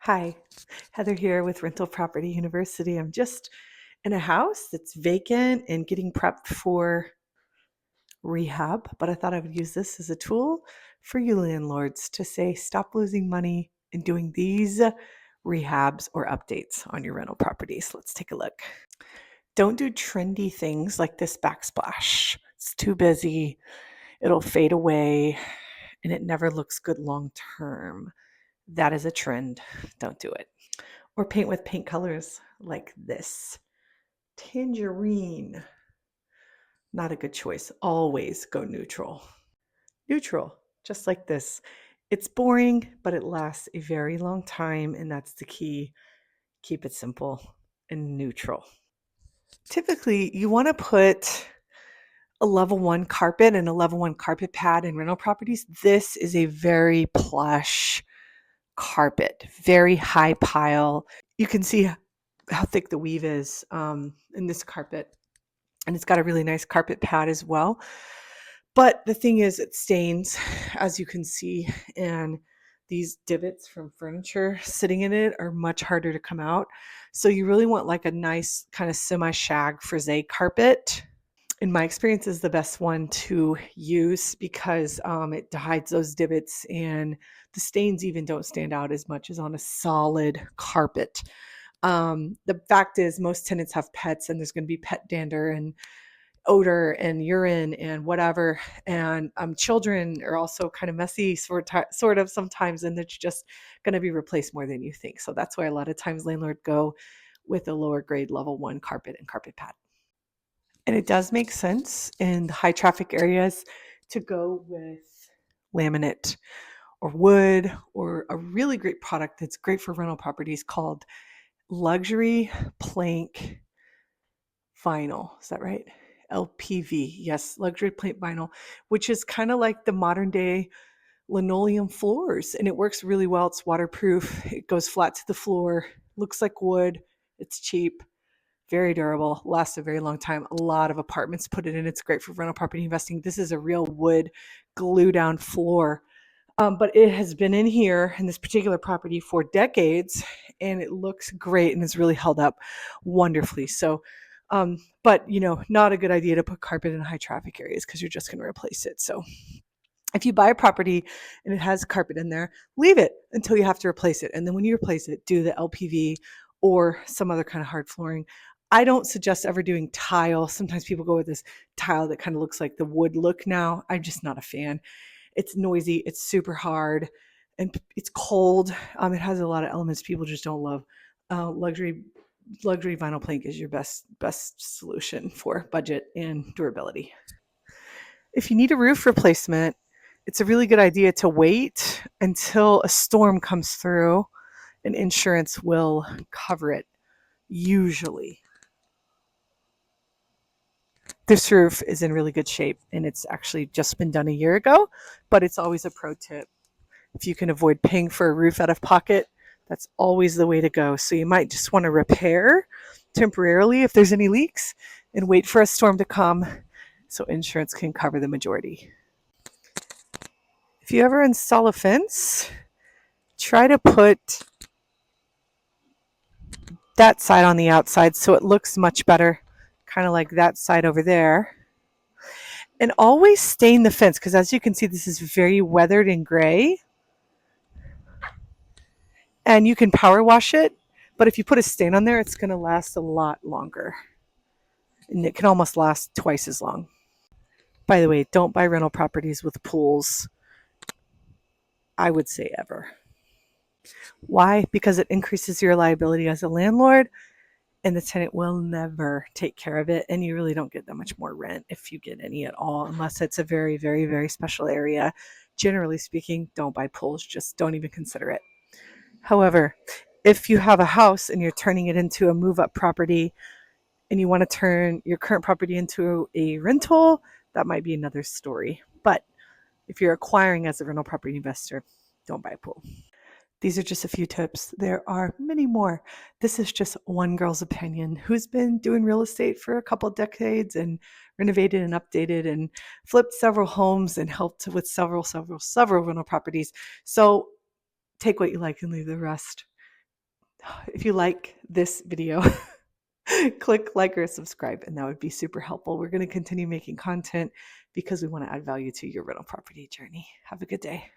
Hi, Heather here with Rental Property University. I'm just in a house that's vacant and getting prepped for rehab, but I thought I would use this as a tool for you landlords to say stop losing money in doing these rehabs or updates on your rental properties. Let's take a look. Don't do trendy things like this backsplash. It's too busy, it'll fade away, and it never looks good long term. That is a trend. Don't do it. Or paint with paint colors like this. Tangerine, not a good choice. Always go neutral. Neutral, just like this. It's boring, but it lasts a very long time, and that's the key. Keep it simple and neutral. Typically, you want to put a level one carpet and a level one carpet pad in rental properties. This is a very plush carpet, very high pile. You can see how thick the weave is in this carpet. And it's got a really nice carpet pad as well. But the thing is, it stains, as you can see, and these divots from furniture sitting in it are much harder to come out. So you really want like a nice kind of semi-shag frisé carpet. In my experience, is the best one to use because it hides those divots and the stains even don't stand out as much as on a solid carpet. The fact is, most tenants have pets, and there's going to be pet dander and odor and urine and whatever. And children are also kind of messy, sort of sometimes, and it's just going to be replaced more than you think. So that's why a lot of times landlords go with a lower grade level one carpet and carpet pad. And it does make sense in high traffic areas to go with laminate or wood or a really great product that's great for rental properties called luxury plank vinyl. Is that right? LPV. Yes, luxury plank vinyl, which is kind of like the modern day linoleum floors. And it works really well. It's waterproof, it goes flat to the floor, looks like wood, it's cheap, very durable, lasts a very long time. A lot of apartments put it in. It's great for rental property investing. This is a real wood glue down floor. But it has been in here in this particular property for decades, and it looks great and it's really held up wonderfully. So, but not a good idea to put carpet in high traffic areas because you're just going to replace it. So, if you buy a property and it has carpet in there, leave it until you have to replace it. And then when you replace it, do the LPV or some other kind of hard flooring. I don't suggest ever doing tile. Sometimes people go with this tile that kind of looks like the wood look now. I'm just not a fan. It's noisy, it's super hard, and it's cold. It has a lot of elements people just don't love. Luxury vinyl plank is your best solution for budget and durability. If you need a roof replacement, it's a really good idea to wait until a storm comes through and insurance will cover it, usually. This roof is in really good shape and it's actually just been done a year ago, but it's always a pro tip. If you can avoid paying for a roof out of pocket, that's always the way to go. So you might just want to repair temporarily if there's any leaks and wait for a storm to come so insurance can cover the majority. If you ever install a fence, try to put that side on the outside so it looks much better, kind of like that side over there. And always stain the fence because as you can see, this is very weathered and gray. And you can power wash it, but if you put a stain on there, it's going to last a lot longer. And it can almost last twice as long. By the way, don't buy rental properties with pools, I would say ever. Why? Because it increases your liability as a landlord and the tenant will never take care of it. And you really don't get that much more rent if you get any at all, unless it's a very, very, very special area. Generally speaking, don't buy pools. Just don't even consider it. However, if you have a house and you're turning it into a move-up property and you want to turn your current property into a rental, that might be another story. But if you're acquiring as a rental property investor, don't buy a pool. These are just a few tips. There are many more. This is just one girl's opinion who's been doing real estate for a couple of decades and renovated and updated and flipped several homes and helped with several rental properties. So take what you like and leave the rest. If you like this video, click like or subscribe, and that would be super helpful. We're going to continue making content because we want to add value to your rental property journey. Have a good day.